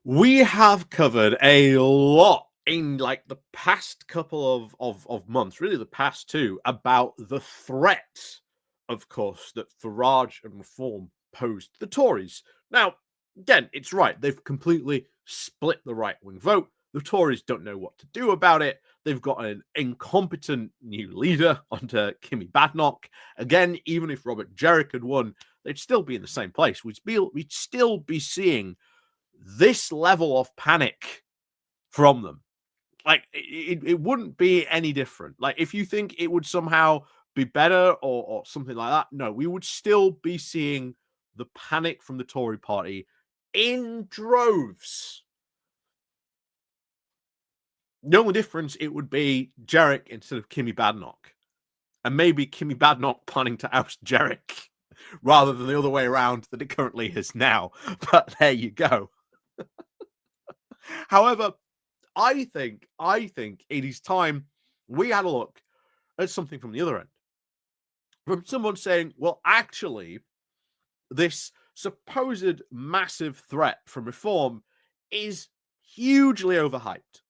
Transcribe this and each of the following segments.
We have covered a lot in like the past couple of months, really the past two, about the threat, of course, that Farage and Reform posed to the Tories. Now, again, it's right. They've completely split the right-wing vote. The Tories don't know what to do about it. They've got an incompetent new leader under Kimmy Badenoch. Again, even if Robert Jerrick had won, they'd still be in the same place. We'd still be seeing this level of panic from them. Like, it wouldn't be any different. Like, if you think it would somehow be better or something like that, no, we would still be seeing the panic from the Tory party in droves. The only difference, it would be Jerrick instead of Kimmy Badenoch. And maybe Kimmy Badenoch planning to oust Jerrick rather than the other way around that it currently is now. But there you go. However, I think it is time we had a look at something from the other end. From someone saying, well, actually, this supposed massive threat from Reform is hugely overhyped.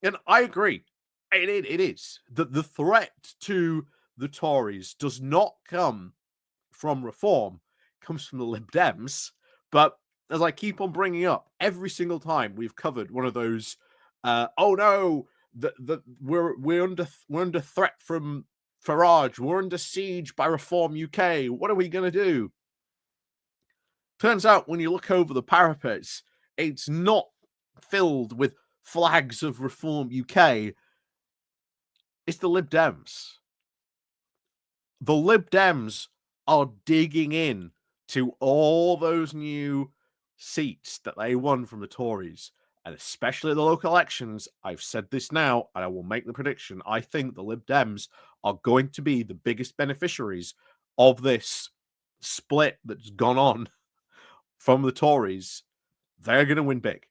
And I agree. It is. The threat to the Tories does not come from Reform, it comes from the Lib Dems. But as I keep on bringing up, every single time we've covered one of those, oh no, we're under threat from Farage, we're under siege by Reform UK. What are we going to do? Turns out when you look over the parapets, it's not filled with flags of Reform UK. It's the Lib Dems. The Lib Dems are digging in to all those new seats that they won from the Tories, and especially the local elections. I've said this now, and I will make the prediction. I think the Lib Dems are going to be the biggest beneficiaries of this split that's gone on from the Tories. They're going to win big.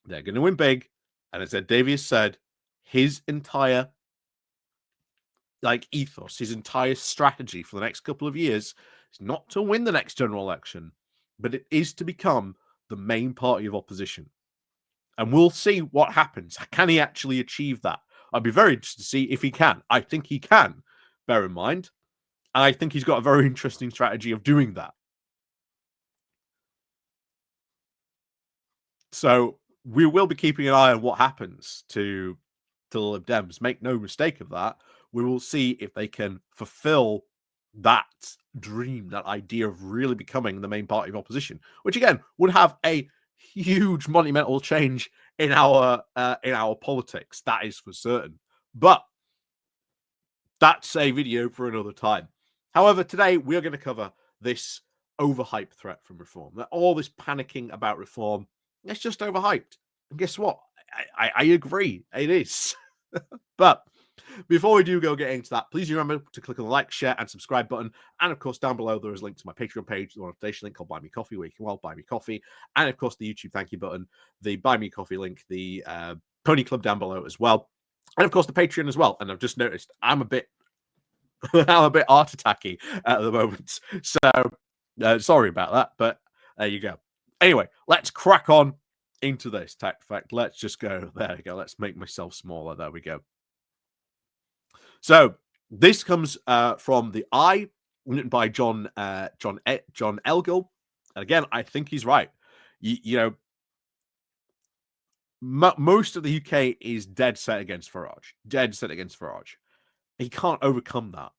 They're going to win big. And as Ed Davies said, his entire ethos, his entire strategy for the next couple of years is not to win the next general election, but it is to become the main party of opposition. And we'll see what happens. Can he actually achieve that? I'd be very interested to see if he can. I think he can, bear in mind. And I think he's got a very interesting strategy of doing that. So we will be keeping an eye on what happens to the Lib Dems. Make no mistake of that. We will see if they can fulfill that dream, that idea of really becoming the main party of opposition, which again would have a huge monumental change in our politics. That is for certain. But that's a video for another time. However, today we are going to cover this overhyped threat from Reform. That all this panicking about Reform, it's just overhyped. And guess what? I agree. It is. But before we do go get into that, please remember to click on the like, share, and subscribe button. And of course, down below, there is a link to my Patreon page, the notification link called Buy Me Coffee, where you can buy me coffee. And of course, the YouTube thank you button, the Buy Me Coffee link, the Pony Club down below as well. And of course, the Patreon as well. And I've just noticed I'm a bit heart attacky at the moment. So sorry about that, but there you go. Anyway, let's crack on into this. Tech fact. Let's just go. There we go. Let's make myself smaller. There we go. So this comes from the Eye, written by John Elgill. And again, I think he's right. You know, most of the UK is dead set against Farage. Dead set against Farage. He can't overcome that.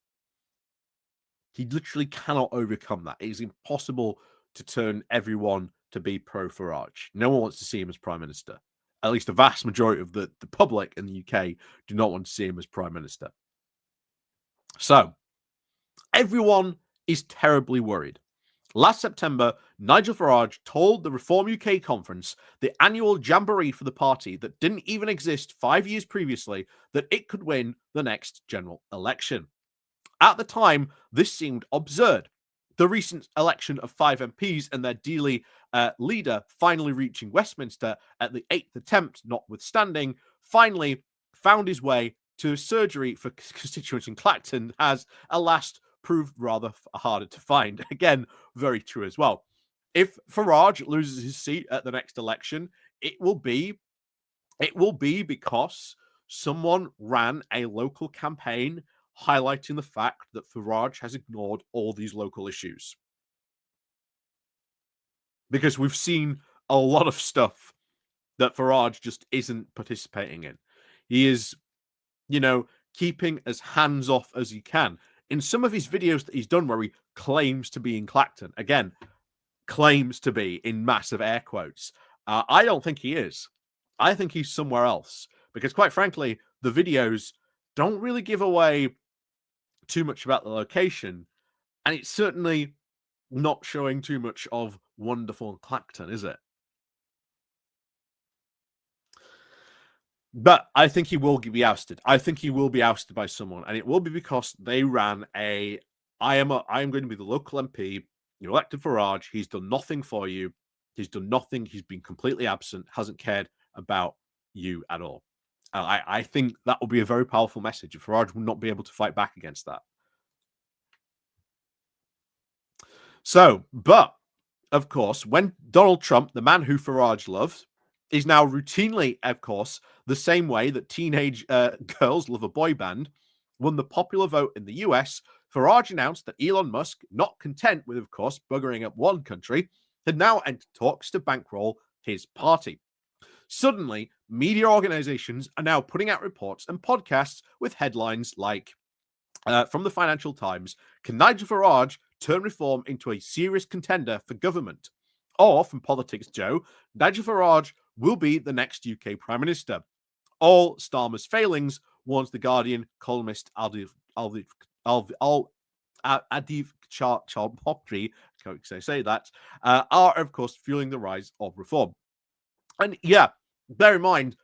He literally cannot overcome that. It is impossible to turn everyone to be pro-Farage. No one wants to see him as Prime Minister. At least the vast majority of the public in the UK do not want to see him as Prime Minister. So, everyone is terribly worried. Last September, Nigel Farage told the Reform UK conference, the annual jamboree for the party that didn't even exist 5 years previously, that it could win the next general election. At the time, this seemed absurd. The recent election of 5 MPs and their Dealey leader finally reaching Westminster at the 8th attempt, notwithstanding, finally found his way to surgery for constituents in Clacton has, alas, proved rather harder to find. Again, very true as well. If Farage loses his seat at the next election, it will be because someone ran a local campaign highlighting the fact that Farage has ignored all these local issues. Because we've seen a lot of stuff that Farage just isn't participating in. He is, keeping as hands off as he can. In some of his videos that he's done where he claims to be in Clacton, again, claims to be in massive air quotes, I don't think he is. I think he's somewhere else. Because quite frankly, the videos don't really give away too much about the location. And it's certainly not showing too much of wonderful Clacton, is it? But I think he will be ousted. I think he will be ousted by someone, and it will be because they ran a I am going to be the local MP. You elected Farage. He's done nothing for you. He's done nothing. He's been completely absent. Hasn't cared about you at all. I think that will be a very powerful message. Farage will not be able to fight back against that. So, but of course, when Donald Trump, the man who Farage loves, is now routinely, of course, the same way that teenage girls love a boy band, won the popular vote in the US, Farage announced that Elon Musk, not content with, of course, buggering up one country, had now entered talks to bankroll his party. Suddenly, media organizations are now putting out reports and podcasts with headlines like from the Financial Times, can Nigel Farage turn reform into a serious contender for government? Or from Politics Joe, Nigel Farage will be the next UK Prime Minister. All Starmer's failings, warns the Guardian columnist Adif Chowdhury, can't say that, are of course fueling the rise of reform. And yeah, bear in mind,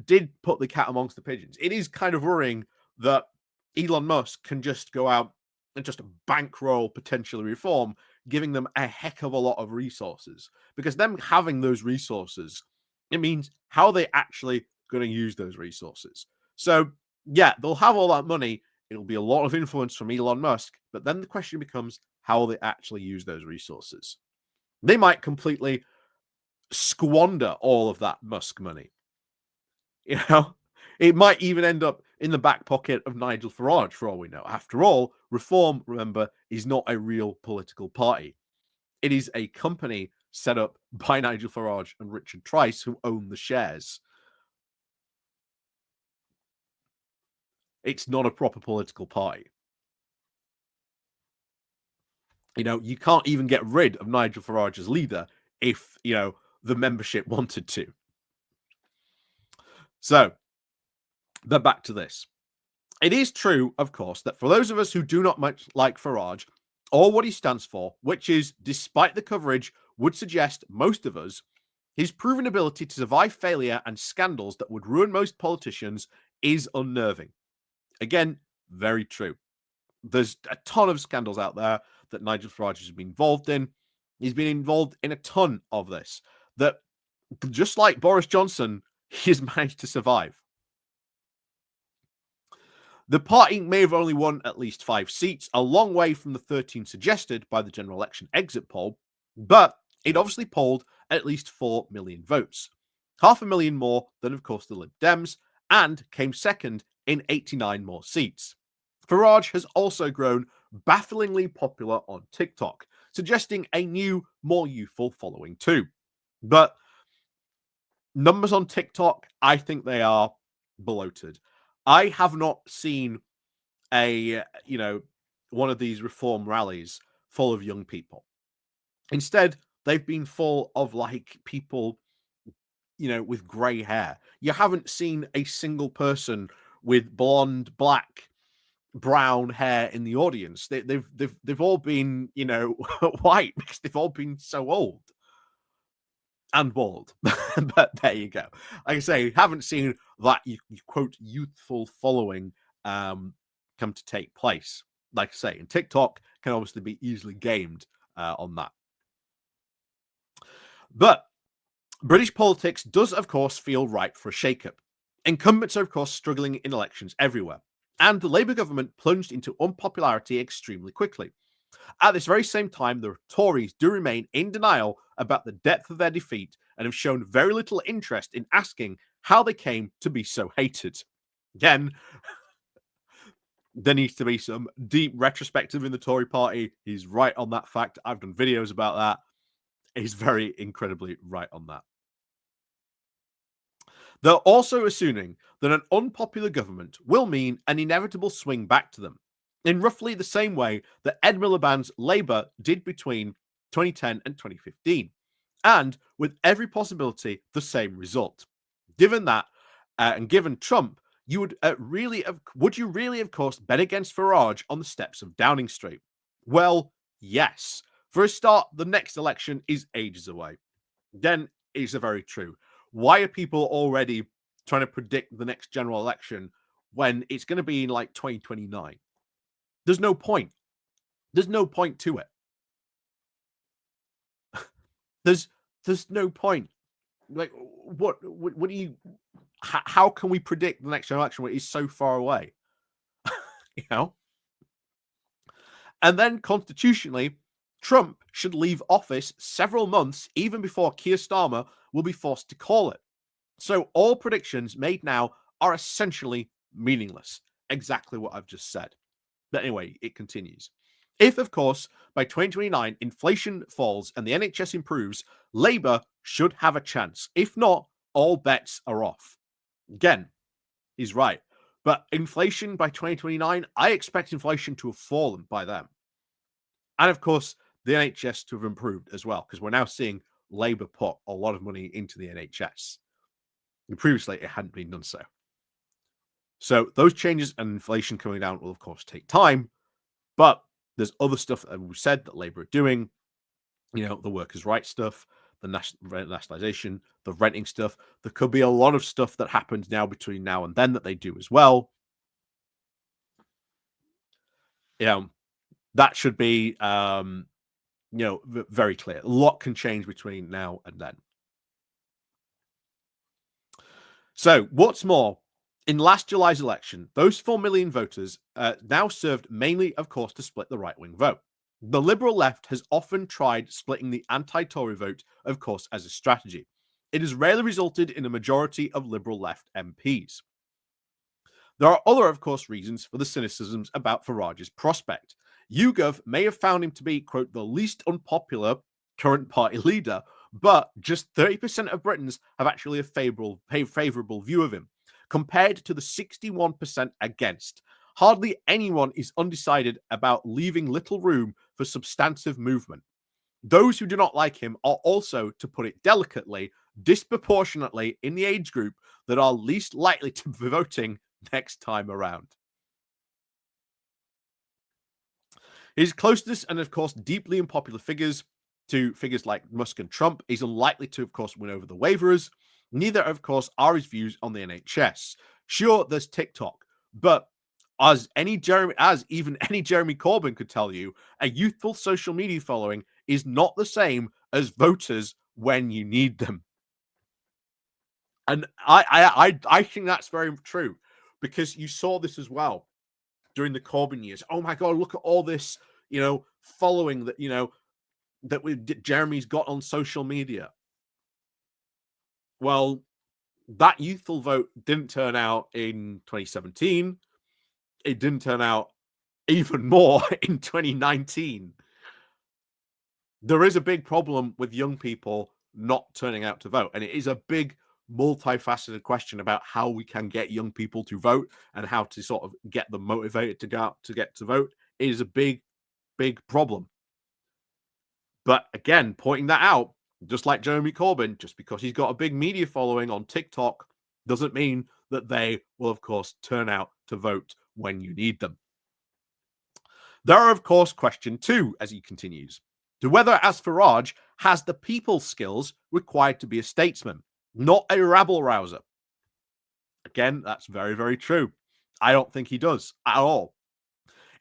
did put the cat amongst the pigeons. It is kind of worrying that Elon Musk can just go out and just bankroll potentially reform, giving them a heck of a lot of resources. Because them having those resources, it means how are they actually going to use those resources? So, yeah, they'll have all that money. It'll be a lot of influence from Elon Musk. But then the question becomes, how will they actually use those resources? They might completely squander all of that Musk money. You know, it might even end up in the back pocket of Nigel Farage, for all we know. After all, Reform, remember, is not a real political party. It is a company set up by Nigel Farage and Richard Trice, who own the shares. It's not a proper political party. You can't even get rid of Nigel Farage as leader if, the membership wanted to. So, but back to this. It is true, of course, that for those of us who do not much like Farage or what he stands for, which is, despite the coverage, would suggest most of us, his proven ability to survive failure and scandals that would ruin most politicians is unnerving. Again, very true. There's a ton of scandals out there that Nigel Farage has been involved in. He's been involved in a ton of this that, just like Boris Johnson, he has managed to survive. The party may have only won at least 5 seats, a long way from the 13 suggested by the general election exit poll, but it obviously polled at least 4 million votes. 500,000 more than, of course, the Lib Dems, and came second in 89 more seats. Farage has also grown bafflingly popular on TikTok, suggesting a new, more youthful following too. But numbers on TikTok, I think they are bloated. I have not seen one of these reform rallies full of young people. Instead, they've been full of like people, with grey hair. You haven't seen a single person with blonde, black, brown hair in the audience. They've all been, white because they've all been so old and bald. But there you go. Like I say, haven't seen that you quote youthful following come to take place. Like I say, and TikTok can obviously be easily gamed on that. But British politics does, of course, feel ripe for a shake-up. Incumbents are, of course, struggling in elections everywhere, and the Labour government plunged into unpopularity extremely quickly. At this very same time, the Tories do remain in denial about the depth of their defeat and have shown very little interest in asking how they came to be so hated. Again, there needs to be some deep retrospective in the Tory party. He's right on that fact. I've done videos about that. He's very incredibly right on that. They're also assuming that an unpopular government will mean an inevitable swing back to them, in roughly the same way that Ed Miliband's Labour did between 2010 and 2015, and with every possibility the same result. Given that, and given Trump, you would you really, of course, bet against Farage on the steps of Downing Street? Well, yes. For a start, the next election is ages away. Then it's very true. Why are people already trying to predict the next general election when it's going to be in like 2029? There's no point. There's no point to it. There's no point. Like, what do you? How can we predict the next general election when it's so far away? You know. And then constitutionally, Trump should leave office several months even before Keir Starmer will be forced to call it. So all predictions made now are essentially meaningless. Exactly what I've just said. But anyway, it continues. If, of course, by 2029 inflation falls and the NHS improves, Labour should have a chance. If not, all bets are off. Again, he's right. But inflation by 2029, I expect inflation to have fallen by then. And of course, the NHS to have improved as well, because we're now seeing Labour put a lot of money into the NHS. And previously, it hadn't been done so. So those changes and inflation coming down will, of course, take time. But there's other stuff that we've said that Labour are doing. You know, the workers' rights stuff, the nationalisation, the renting stuff. There could be a lot of stuff that happens now between now and then that they do as well. You know, that should be, very clear. A lot can change between now and then. So, what's more, in last July's election, those 4 million voters now served mainly, of course, to split the right wing vote. The Liberal left has often tried splitting the anti Tory vote, of course, as a strategy. It has rarely resulted in a majority of Liberal left MPs. There are other, of course, reasons for the cynicisms about Farage's prospect. YouGov may have found him to be, quote, the least unpopular current party leader, but just 30% of Britons have actually a favorable view of him, compared to the 61% against. Hardly anyone is undecided about leaving little room for substantive movement. Those who do not like him are also, to put it delicately, disproportionately in the age group that are least likely to be voting next time around. His closeness and, of course, deeply unpopular figures to figures like Musk and Trump is unlikely to, of course, win over the waverers. Neither, of course, are his views on the NHS. Sure, there's TikTok, but as even any Jeremy Corbyn could tell you, a youthful social media following is not the same as voters when you need them. And I think that's very true, because you saw this as well during the Corbyn years. Oh my God, look at all this, following that Jeremy's got on social media. Well, that youthful vote didn't turn out in 2017. It didn't turn out even more in 2019. There is a big problem with young people not turning out to vote, and it is a big multifaceted question about how we can get young people to vote and how to sort of get them motivated to go out to get to vote. It is a big problem. But again, pointing that out, just like Jeremy Corbyn, just because he's got a big media following on TikTok doesn't mean that they will, of course, turn out to vote when you need them. There are, of course, question 2 as he continues, to whether, as Farage, has the people skills required to be a statesman, not a rabble rouser. Again, that's very, very true. I don't think he does at all.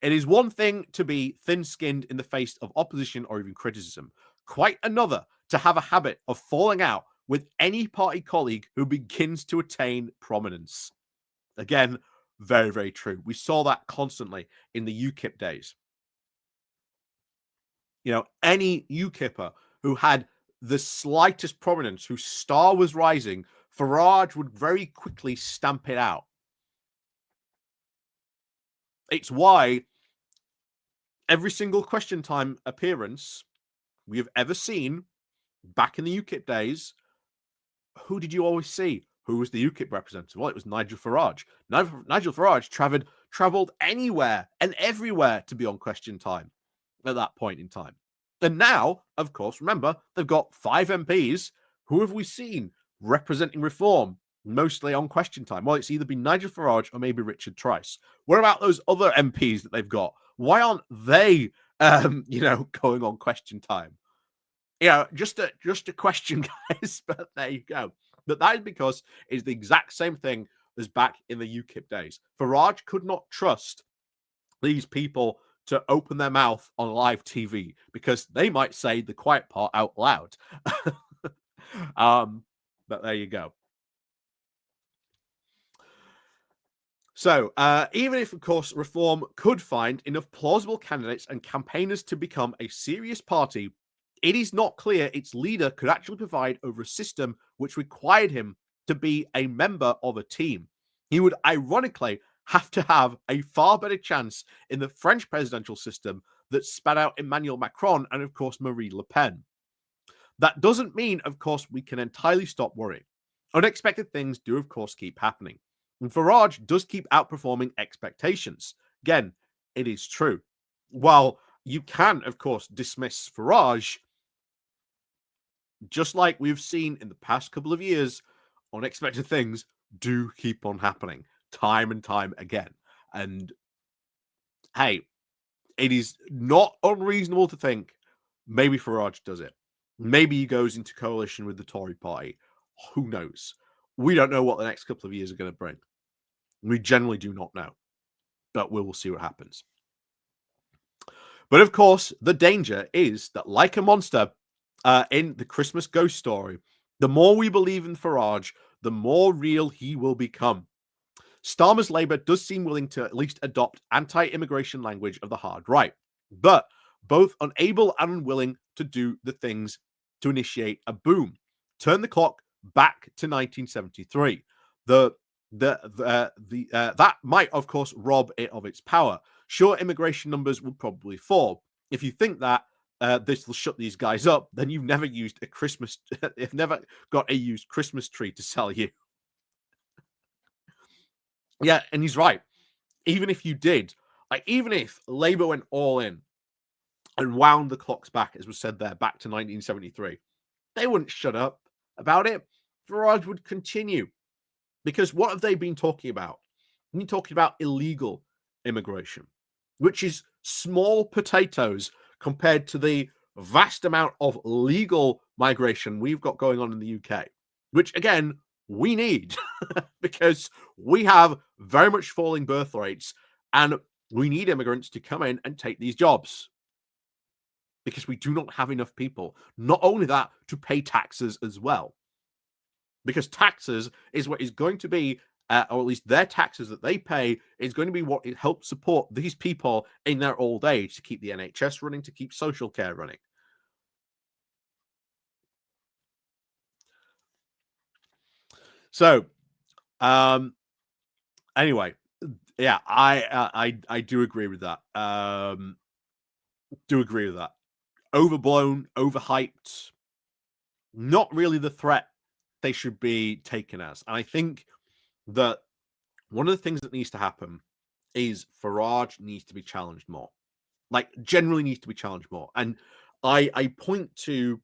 It is one thing to be thin-skinned in the face of opposition or even criticism, quite another to have a habit of falling out with any party colleague who begins to attain prominence. Again, very, very true. We saw that constantly in the UKIP days. any UKIPper who had the slightest prominence, whose star was rising, Farage would very quickly stamp it out. It's why every single Question Time appearance we have ever seen back in the UKIP days, who did you always see? Who was the UKIP representative? Well, it was Nigel Farage. Nigel Farage traveled anywhere and everywhere to be on Question Time at that point in time. And now, of course, remember, they've got 5 MPs. Who have we seen representing Reform, mostly on Question Time? Well, it's either been Nigel Farage or maybe Richard Trice. What about those other MPs that they've got? Why aren't they, going on Question Time? Just a question, guys. But there you go. But that is because it's the exact same thing as back in the UKIP days. Farage could not trust these people to open their mouth on live TV because they might say the quiet part out loud. But there you go. So, even if, of course, Reform could find enough plausible candidates and campaigners to become a serious party, it is not clear its leader could actually provide over a system which required him to be a member of a team. He would ironically have to have a far better chance in the French presidential system that spat out Emmanuel Macron and, of course, Marine Le Pen. That doesn't mean, of course, we can entirely stop worrying. Unexpected things do, of course, keep happening. And Farage does keep outperforming expectations. Again, it is true. While you can, of course, dismiss Farage, just like we've seen in the past couple of years, unexpected things do keep on happening time and time again. And hey, it is not unreasonable to think maybe Farage does it. Maybe he goes into coalition with the Tory party. Who knows? We don't know what the next couple of years are going to bring. We generally do not know. But we will see what happens. But of course, the danger is that, like a monster in the Christmas ghost story, the more we believe in Farage, the more real he will become. Starmer's Labour does seem willing to at least adopt anti-immigration language of the hard right, but both unable and unwilling to do the things to initiate a boom. Turn the clock back to 1973. That might, of course, rob it of its power. Sure, immigration numbers will probably fall. If you think that this will shut these guys up, then you've never used a Christmas, you've never got a used Christmas tree to sell you. Yeah, and he's right. Even if you did, even if Labour went all in and wound the clocks back, as was said there, back to 1973, they wouldn't shut up about it. Farage would continue. Because what have they been talking about? They've been talking about illegal immigration, which is small potatoes compared to the vast amount of legal migration we've got going on in the UK, which, again, we need because we have very much falling birth rates and we need immigrants to come in and take these jobs because we do not have enough people. Not only that, to pay taxes as well. Because taxes is what is going to be, or at least their taxes that they pay, is going to be what helps support these people in their old age to keep the NHS running, to keep social care running. So, anyway, yeah, I do agree with that. Do agree with that. Overblown, overhyped, not really the threat they should be taken as. And I think that one of the things that needs to happen is Farage needs to be challenged more. Generally needs to be challenged more. And I point to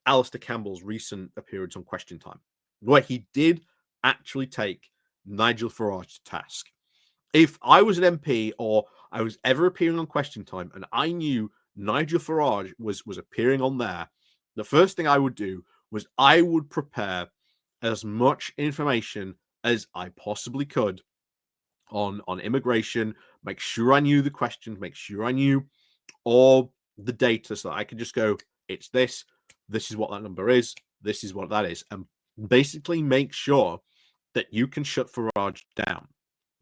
Alistair Campbell's recent appearance on Question Time, where he did actually take Nigel Farage to task. If I was an MP or I was ever appearing on Question Time and I knew Nigel Farage was appearing on there, the first thing I would do was I would prepare as much information as I possibly could on immigration, make sure I knew the questions, make sure I knew all the data so that I could just go, it's this is what that number is, this is what that is, and basically make sure that you can shut Farage down,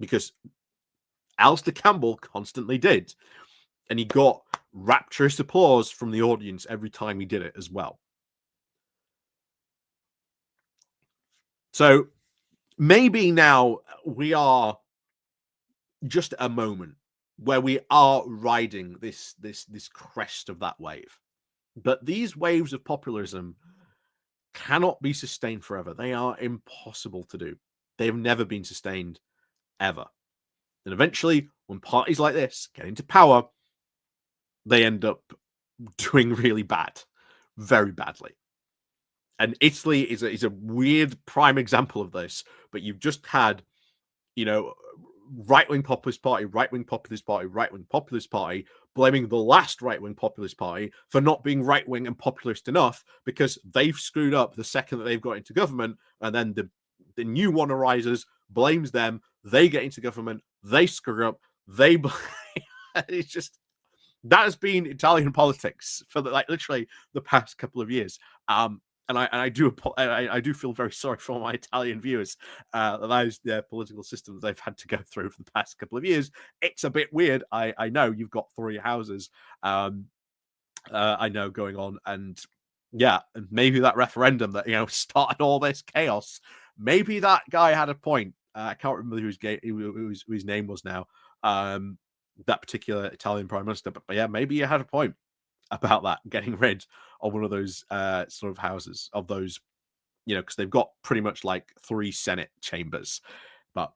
because Alistair Campbell constantly did. And he got rapturous applause from the audience every time he did it as well. So maybe now we are just a moment where we are riding this crest of that wave. But these waves of populism cannot be sustained forever. They are impossible to do. They have never been sustained ever. And eventually, when parties like this get into power, they end up doing really bad, very badly. And Italy is a weird prime example of this. But you've just had, you know, right-wing populist party, right-wing populist party, right-wing populist party, blaming the last right-wing populist party for not being right-wing and populist enough because they've screwed up the second that they've got into government, and then the new one arises, blames them, they get into government, they screw up, they it's just that has been Italian politics for literally the past couple of years. And I do feel very sorry for my Italian viewers. That is their political system that they've had to go through for the past couple of years. It's a bit weird. I know you've got three houses. I know going on, and yeah, and maybe that referendum that started all this chaos. Maybe that guy had a point. I can't remember who his name was now. That particular Italian prime minister, but yeah, maybe he had a point about that, getting rid of one of those sort of houses, of those, because they've got pretty much like 3 Senate chambers. But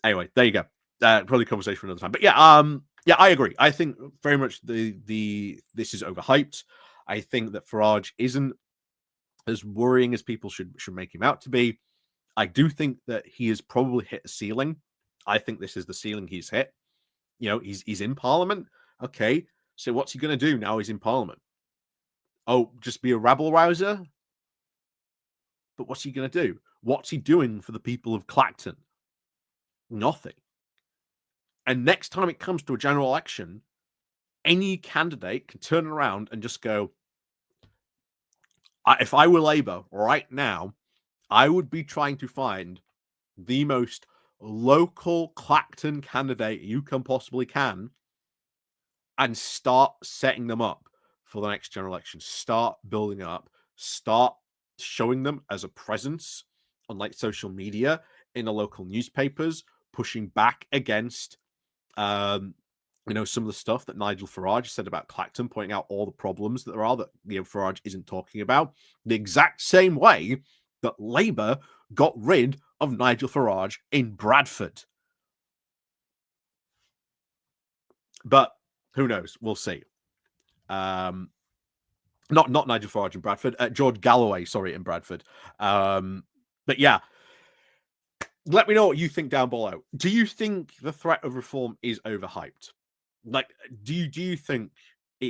anyway, there you go. Probably conversation for another time. But yeah, I agree. I think very much this is overhyped. I think that Farage isn't as worrying as people should make him out to be. I do think that he has probably hit a ceiling. I think this is the ceiling he's hit. He's in Parliament. Okay, so what's he going to do now he's in Parliament? Oh, just be a rabble rouser? But what's he going to do? What's he doing for the people of Clacton? Nothing. And next time it comes to a general election, any candidate can turn around and just go, if I were Labour right now, I would be trying to find the most local Clacton candidate you can possibly can and start setting them up for the next general election. Start building up. Start showing them as a presence on social media, in the local newspapers, pushing back against some of the stuff that Nigel Farage said about Clacton, pointing out all the problems that there are that Farage isn't talking about. The exact same way that Labour got rid of Nigel Farage in Bradford. But who knows? We'll see. Not Nigel Farage in Bradford. George Galloway, sorry, in Bradford. But yeah, let me know what you think down below. Do you think the threat of reform is overhyped? Do you think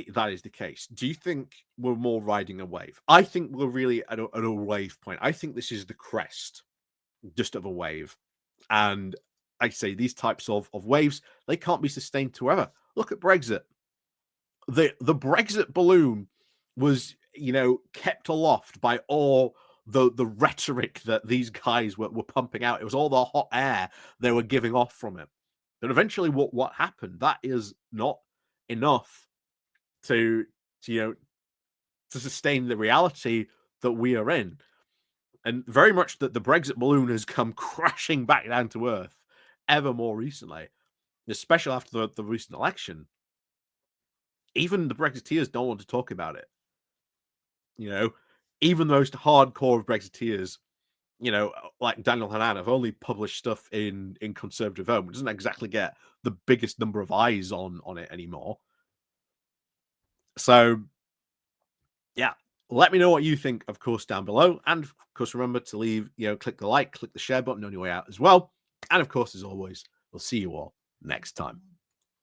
that is the case? Do you think we're more riding a wave? I think we're really at a wave point. I think this is the crest just of a wave. And I say these types of waves, they can't be sustained forever. Look at Brexit. The Brexit balloon was, kept aloft by all the rhetoric that these guys were pumping out. It was all the hot air they were giving off from it. But eventually what happened, that is not enough to sustain the reality that we are in. And very much that the Brexit balloon has come crashing back down to earth ever more recently, especially after the recent election. Even the Brexiteers don't want to talk about it. Even the most hardcore of Brexiteers, like Daniel Hannan, have only published stuff in Conservative Home. It doesn't exactly get the biggest number of eyes on it anymore. So, yeah, let me know what you think, of course, down below. And of course, remember to leave, click the like, click the share button on your way out as well. And of course, as always, we'll see you all next time.